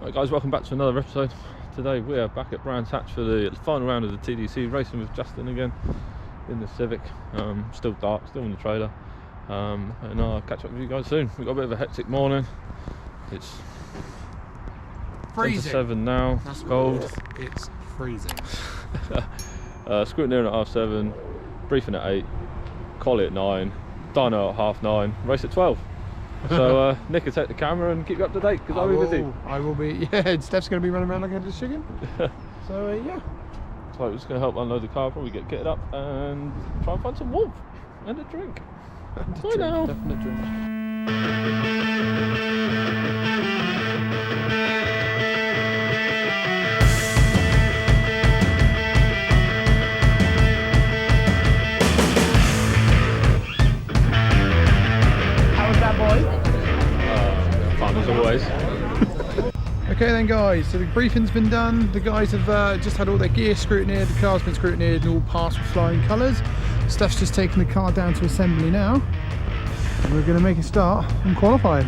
Right guys, welcome back to another episode. Today we are back at Brands Hatch for the final round of the TDC, racing with Justin again in the Civic. Still dark, still in the trailer, and I'll catch up with you guys soon. We've got a bit of a hectic morning. It's freezing. 10 to 7 now. That's cold. It's freezing. Scrutineering at 7:30, briefing at 8, quali at 9, dyno at 9:30, race at 12. So Nick will take the camera and keep you up to date because I'll be busy. I will be. Yeah, Steph's going to be running around like a headless chicken. So yeah. So we're just going to help unload the car, probably get kitted up and try and find some warmth and a drink. Bye now. Definite drink. Fun as always. Okay then guys, so the briefing's been done. The guys have just had all their gear scrutineered, the car's been scrutineered and all passed with flying colours. Steph's just taking the car down to assembly now. And we're going to make a start on qualifying.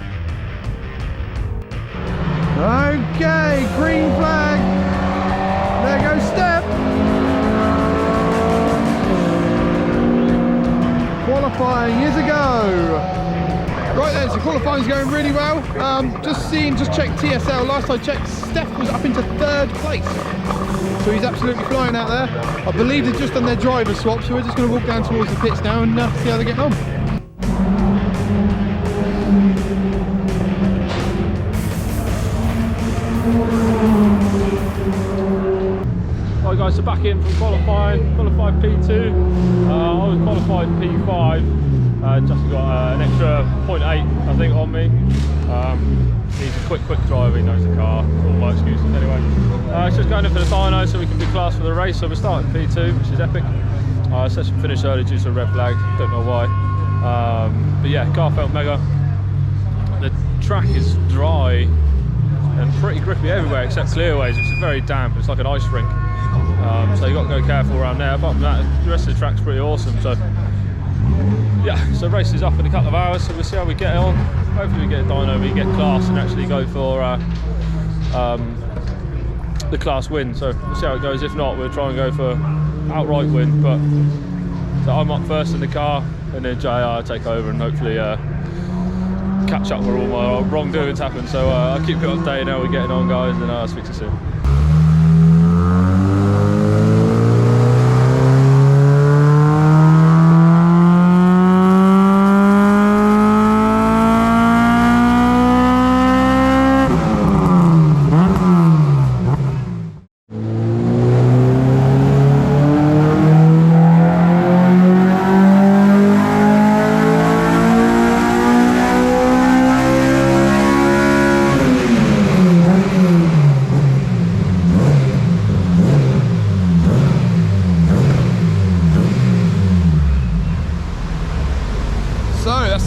Okay, green flag. There goes Steph. Qualifying is a go. Right then, so qualifying's going really well. Just checked TSL. Last I checked, Steph was up into 3rd place. So he's absolutely flying out there. I believe they've just done their driver swap, so we're just going to walk down towards the pits now and see how they're getting on. Right guys, so back in from qualified P2. I was qualified P5. Justin got an extra 0.8 I think on me. He's a quick driver, he knows the car, all my excuses anyway. It's just going in for the dyno so we can be classed for the race, so we're starting P2, which is epic. Session finished early due to a red flag, don't know why. But yeah, car felt mega. The track is dry and pretty grippy everywhere except clearways, which is very damp, it's like an ice rink. So you've got to go careful around there. Apart from that, the rest of the track's pretty awesome. So yeah, so race is up in a couple of hours, so we'll see how we get on. Hopefully we get a dyno, we get class and actually go for the class win. So we'll see how it goes. If not, we'll try and go for outright win. But so I'm up first in the car, and then JR take over and hopefully catch up where all my wrongdoings happen. So I'll keep you updated how we're getting on, guys, and I'll speak to you soon.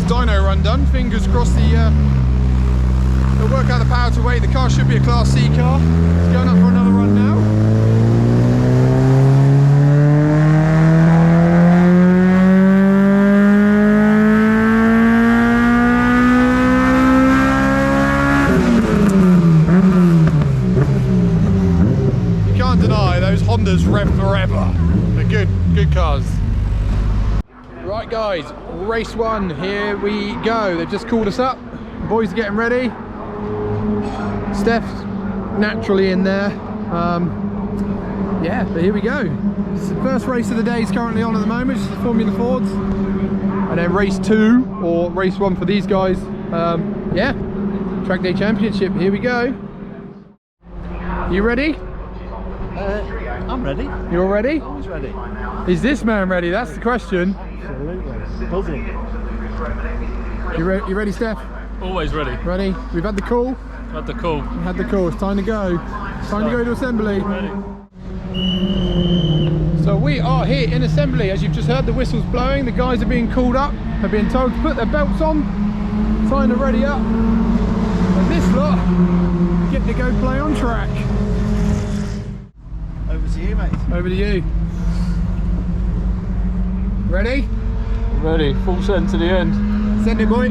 Dyno run done. Fingers crossed they'll work out the power to weight. The car should be a Class C car. It's going up for another run now. You can't deny those Hondas rev forever. They're good cars. Right guys, race 1, here we go. They've just called us up. The boys are getting ready. Steph's naturally in there. Yeah, but here we go. It's the first race of the day is currently on at the moment, it's the Formula Fords. And then race 2, or race 1 for these guys. Yeah, Trackday Championship, here we go. You ready? I'm ready. You're ready? Always ready. Is this man ready? That's the question. Absolutely. Buzzing. You ready, Steph? Always ready. Ready? We've had the call. Had the call. We've had the call. It's time to go. It's time to go to assembly. Ready. So we are here in assembly. As you've just heard, the whistle's blowing. The guys are being called up. They're being told to put their belts on. Time to ready up. And this lot get to go play on track. Over to you, mate. Over to you. Ready? Ready. Full send to the end. Send it, boy.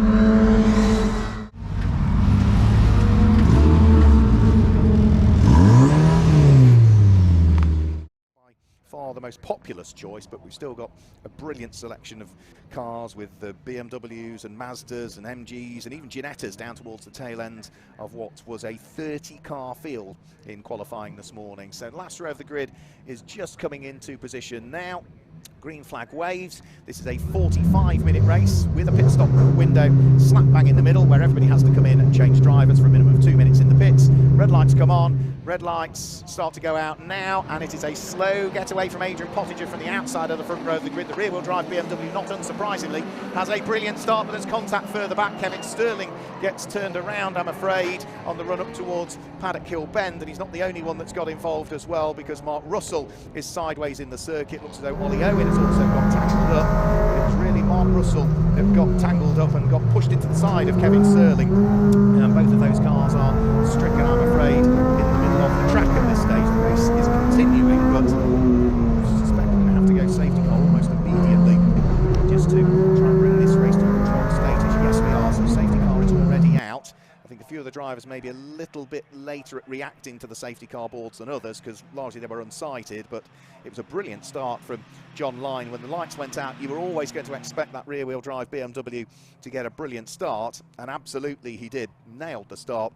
most populous choice, but we've still got a brilliant selection of cars with the BMWs and Mazdas and MGs and even Ginettas down towards the tail end of what was a 30-car field in qualifying this morning. So the last row of the grid is just coming into position now. Green flag waves. This is a 45-minute race with a pit stop window slap bang in the middle where everybody has to come in and change drivers for a minimum of 2 minutes in the pits. Red lights come on, red lights start to go out now, and it is a slow getaway from Adrian Pottinger from the outside of the front row of the grid. The rear-wheel drive BMW, not unsurprisingly, has a brilliant start, but there's contact further back. Kevin Sterling gets turned around, I'm afraid, on the run up towards Paddock Hill Bend, and he's not the only one that's got involved as well, because Mark Russell is sideways in the circuit. Looks as though Ollie Owen has also got tangled up, but it was really Mark Russell that got tangled up and got pushed into the side of Kevin Sterling. Both of those cars are stricken, I'm afraid, in the middle of the track at this stage. The race is continuing, but I suspect we're going to have to go safety car almost immediately just to try and bring this race to a controlled status. Yes, we are, so safety car is already out. I think a few of the drivers may be a little bit later at reacting to the safety car boards than others, because largely they were unsighted, but it was a brilliant start from John Lyne. When the lights went out, you were always going to expect that rear-wheel drive BMW to get a brilliant start, and absolutely he did. Nailed the start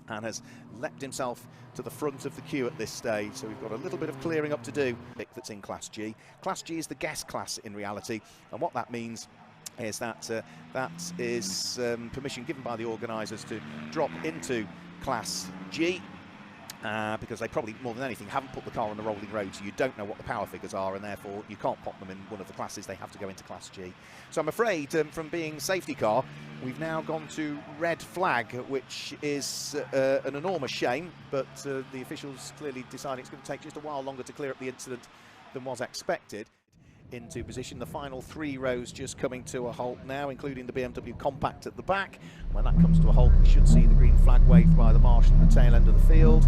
and has leapt himself to the front of the queue at this stage. So we've got a little bit of clearing up to do. That's in Class G. Class G is the guest class in reality, and what that means is that that is permission given by the organisers to drop into Class G, because they probably, more than anything, haven't put the car on the rolling road, so you don't know what the power figures are, and therefore you can't pop them in one of the classes. They have to go into Class G. So I'm afraid from being safety car, we've now gone to red flag, which is an enormous shame, but the officials clearly decided it's going to take just a while longer to clear up the incident than was expected. Into position, the final 3 rows just coming to a halt now, including the BMW Compact at the back. When that comes to a halt, we should see the green flag waved by the marshal at the tail end of the field,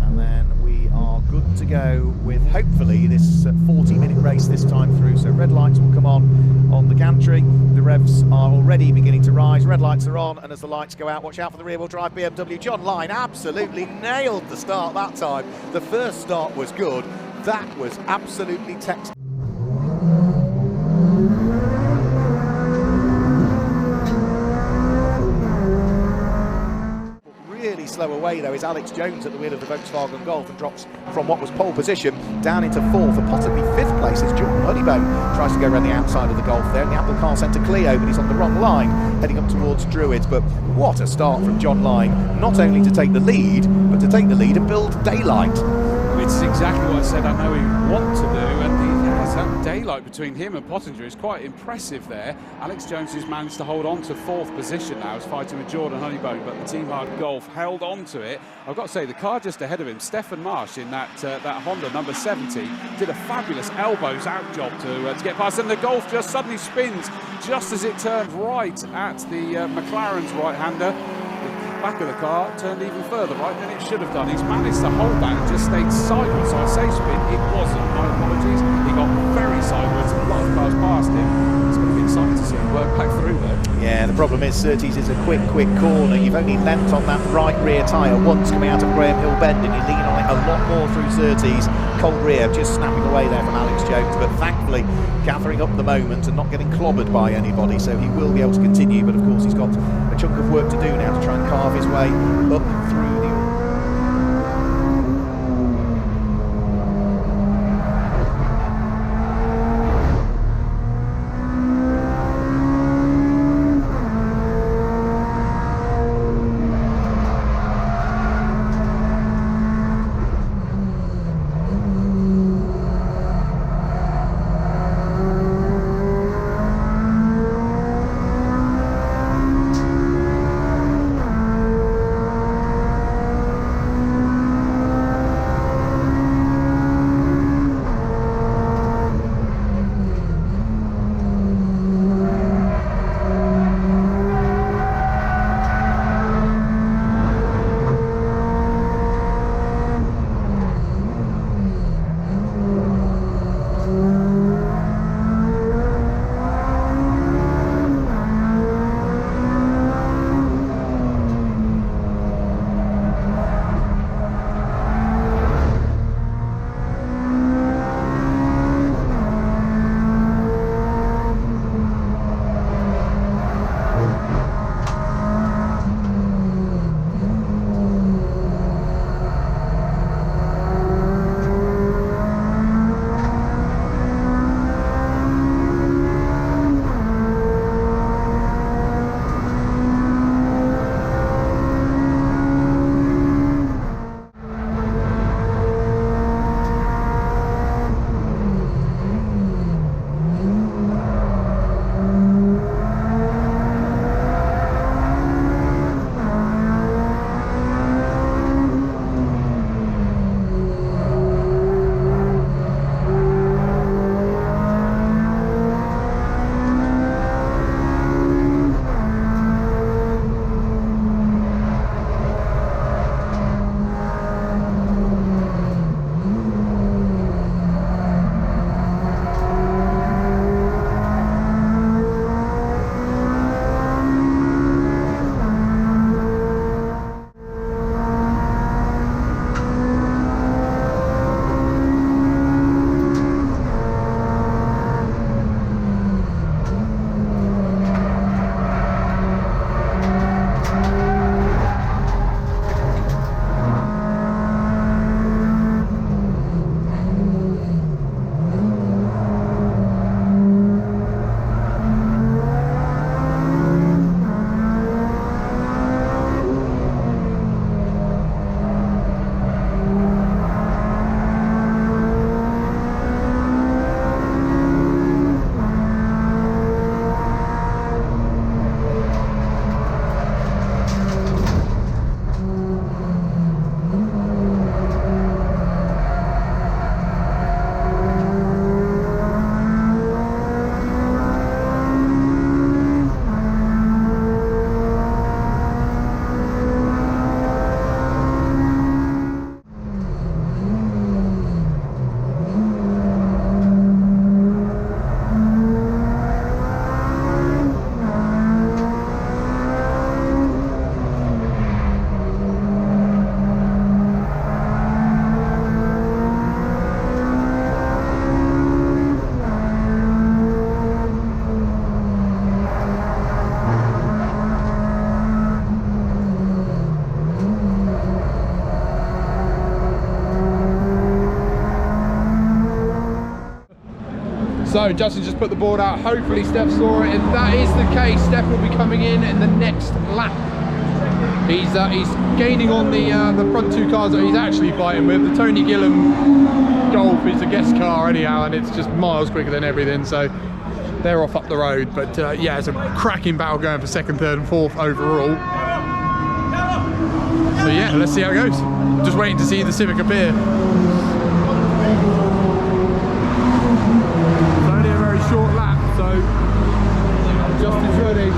and then we are good to go with hopefully this 40-minute race this time through. So red lights will come on the gantry. The revs are already beginning to rise. Red lights are on, and as the lights go out, watch out for the rear-wheel drive BMW. John Lyne absolutely nailed the start that time. The first start was good. That was absolutely textbook. Really slow away though is Alex Jones at the wheel of the Volkswagen Golf, and drops from what was pole position down into 4th, and possibly 5th place as Jordan Honeybone tries to go around the outside of the Golf there in the Apple Car Centre Clio, but he's on the wrong line heading up towards Druids. But what a start from John Lyne, not only to take the lead, but to take the lead and build daylight. It's exactly what I said I know he wants to do, and he has that daylight between him and Pottinger is quite impressive there. Alex Jones has managed to hold on to 4th position now, is fighting with Jordan Honeybone, but the Team Hard Golf held on to it. I've got to say, the car just ahead of him, Stefan Marsh in that Honda number 70, did a fabulous elbows out job to get past, and the Golf just suddenly spins just as it turned right at the McLaren's right-hander. Back of the car turned even further right than it should have done. He's managed to hold that and just stayed sideways. So I say spin, it wasn't. My apologies. He got very sideways. A lot of cars past him. It's going to be exciting to see him work back through there. Yeah, the problem is Surtees is a quick corner. You've only leant on that right rear tyre once coming out of Graham Hill Bend, and you lean on it a lot more through Surtees. Cold rear just snapping away there from Alex Jones, but thankfully gathering up the moment and not getting clobbered by anybody, so he will be able to continue. But of course he's got a chunk of work to do now to try and carve his way up through the... So Justin just put the board out. Hopefully Steph saw it. If that is the case, Steph will be coming in the next lap. He's gaining on the front two cars that he's actually fighting with. The Tony Gillam Golf is a guest car anyhow, and it's just miles quicker than everything. So they're off up the road. But yeah, it's a cracking battle going for second, third, and fourth overall. So yeah, let's see how it goes. Just waiting to see the Civic appear. It's only a very short lap, so Justin's ready.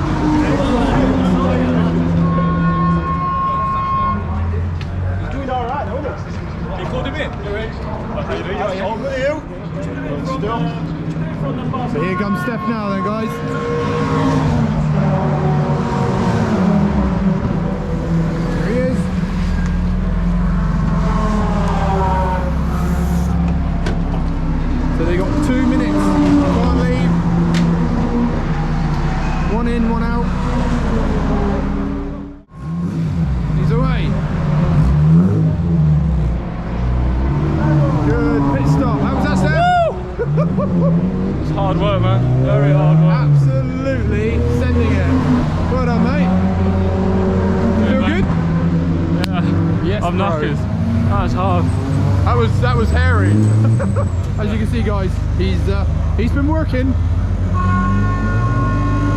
He's doing all right, though, isn't he? You called him in? How you doing? So here comes Steph now then, guys. There he is. So they got 2 minutes. Can't leave. One in, one out. He's away. Good pit stop. How was that, Steph? It's hard work, man. Very hard work. Absolutely sending it. Well done, mate. You feel good? Yeah. Yes, I'm bro. knackered. That was hard. That was hairy. As you can see, guys, he's been working.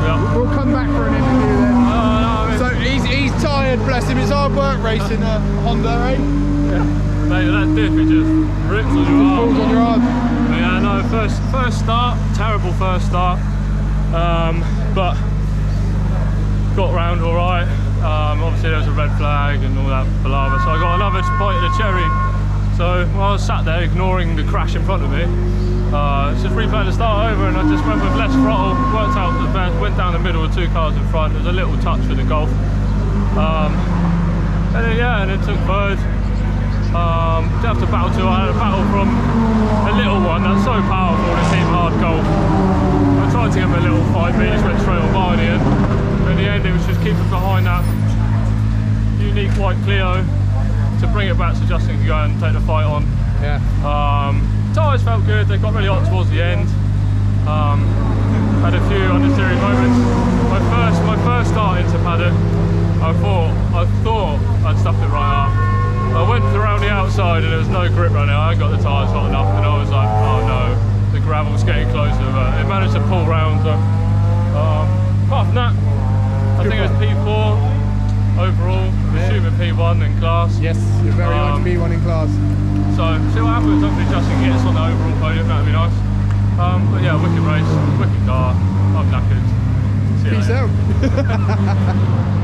Yeah. We'll come back for an interview then. No, So he's tired, bless him. It's hard work racing a Honda, eh? yeah. Mate, that diff, it just rips on your arm. Falls on your arm. Yeah, no, first start, terrible first start, but got round all right. Obviously there was a red flag and all that palaver, so I got another bite of the cherry. So while I was sat there ignoring the crash in front of me, just replaying the start over, and I just went with less throttle, worked out the best, went down the middle with 2 cars in front. There was a little touch with the Golf, and then yeah, and it took third. Didn't have to battle too. I had a battle from a little one that's so powerful, the Team Hard Golf. I tried to give him a little fight, but he just went straight on by in the end. But in the end, it was just keeping behind that unique white Clio to bring it back so Justin could go and take the fight on. Yeah. Tyres felt good, they got really hot towards the end. Had a few understeering moments. My first start into paddock, I thought I'd stuffed it right up. I went around the outside and there was no grip running. I got the tyres hot enough and I was like, oh no, the gravel's getting closer. But it managed to pull round. So, apart from that, I think it was P4 overall. I'm assuming P1 in class. Yes, you're very much P1 in class. So see what happens. Hopefully Justin gets on the overall podium. That'd be nice. But yeah, wicked race, wicked car. I'm knackered. See you Peace later. out.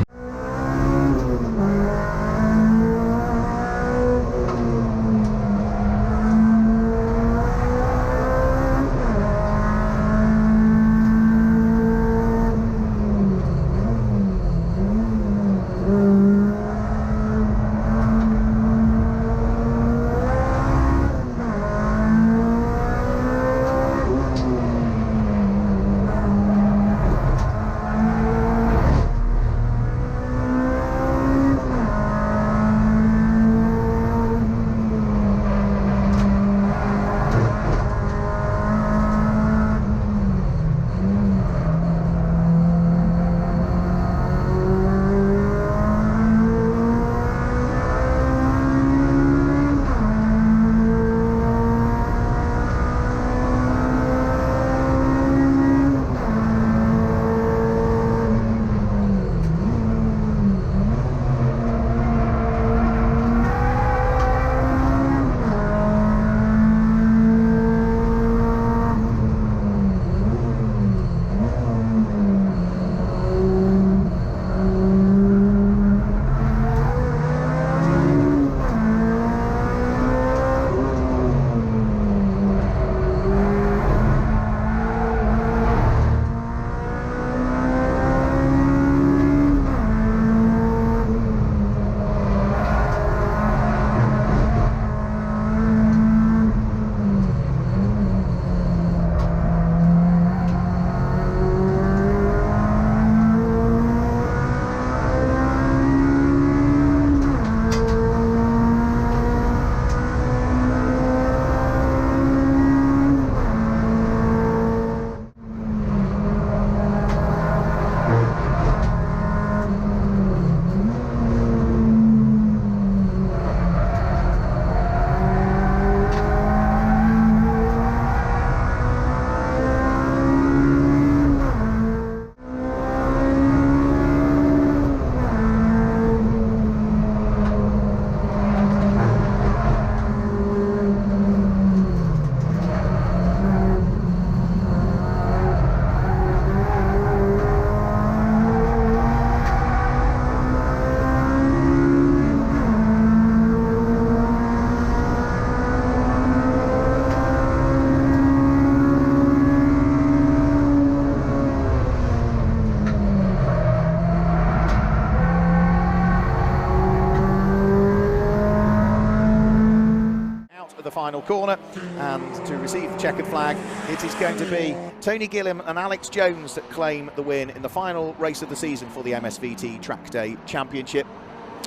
the final corner, and to receive the checkered flag, it is going to be Tony Gilliam and Alex Jones that claim the win in the final race of the season for the MSV Trackday Championship.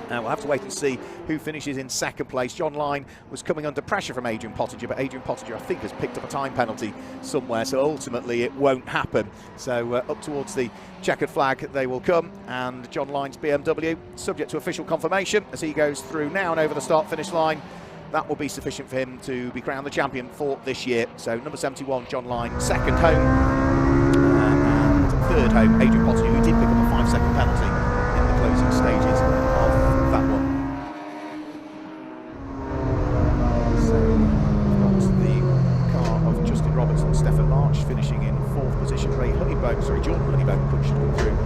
We'll have to wait and see who finishes in second place. John Line was coming under pressure from Adrian Pottinger, but Adrian Pottinger, I think, has picked up a time penalty somewhere, so ultimately it won't happen. So up towards the checkered flag they will come, and John Line's BMW, subject to official confirmation as he goes through now and over the start-finish line, that will be sufficient for him to be crowned the champion for this year. So number 71, John Line, second home, and third home, Adrian Pottinger, who did pick up a 5-second penalty in the closing stages of that one. So we've got the car of Justin Roberts and Stefan March finishing in 4th position. Jordan Honeybone pushed him through,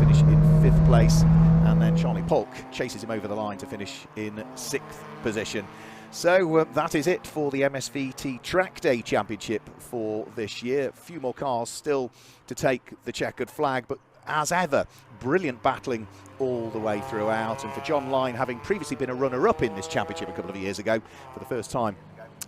finished in 5th place, and then Charlie Polk chases him over the line to finish in 6th position. So that is it for the MSV Trackday Championship for this year. A few more cars still to take the checkered flag, but as ever, brilliant battling all the way throughout. And for John Line, having previously been a runner-up in this championship a couple of years ago, for the first time,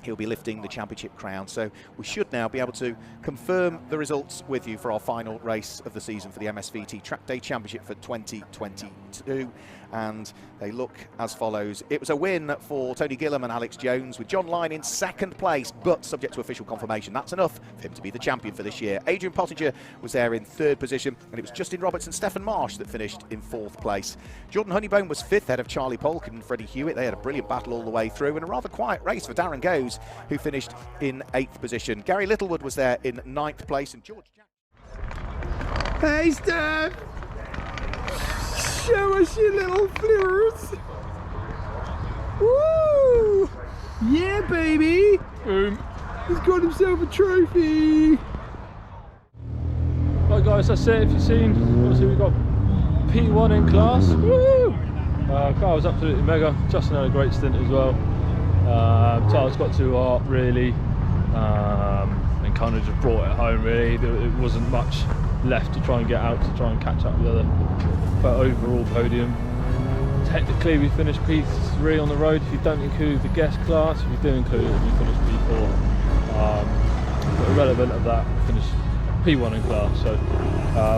he'll be lifting the championship crown. So we should now be able to confirm the results with you for our final race of the season for the MSV Trackday Championship for 2022. And they look as follows. It was a win for Tony Gilliam and Alex Jones, with John Line in 2nd place, but subject to official confirmation. That's enough for him to be the champion for this year. Adrian Pottinger was there in 3rd position, and it was Justin Roberts and Stefan Marsh that finished in 4th place. Jordan Honeybone was 5th, ahead of Charlie Polk and Freddie Hewitt. They had a brilliant battle all the way through, and a rather quiet race for Darren Goes, who finished in 8th position. Gary Littlewood was there in 9th place, and George Jack. Hey, Steph! Show us your little flippers! Woo! Yeah, baby! Boom. He's got himself a trophy! Right guys, that's it. If you've seen, obviously we've got P1 in class. Woo! Car was absolutely mega. Justin had a great stint as well. Tyler's got too hard really, and kind of just brought it home really. It wasn't much left to try and get out to try and catch up with the other, but overall podium. Technically we finished P3 on the road if you don't include the guest class. If you do include it, we finished P4. But irrelevant of that, we finished P1 in class, so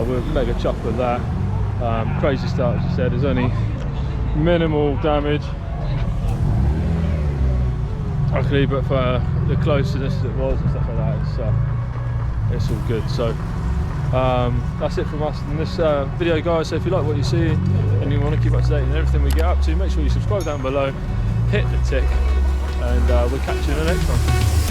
we're mega chuffed with that. Crazy start, as you said. There's only minimal damage, luckily, but for the closeness it was and stuff like that, it's all good. So that's it from us in this video, guys. So if you like what you see and you want to keep up to date on everything we get up to, make sure you subscribe down below, hit the tick, and we'll catch you in the next one.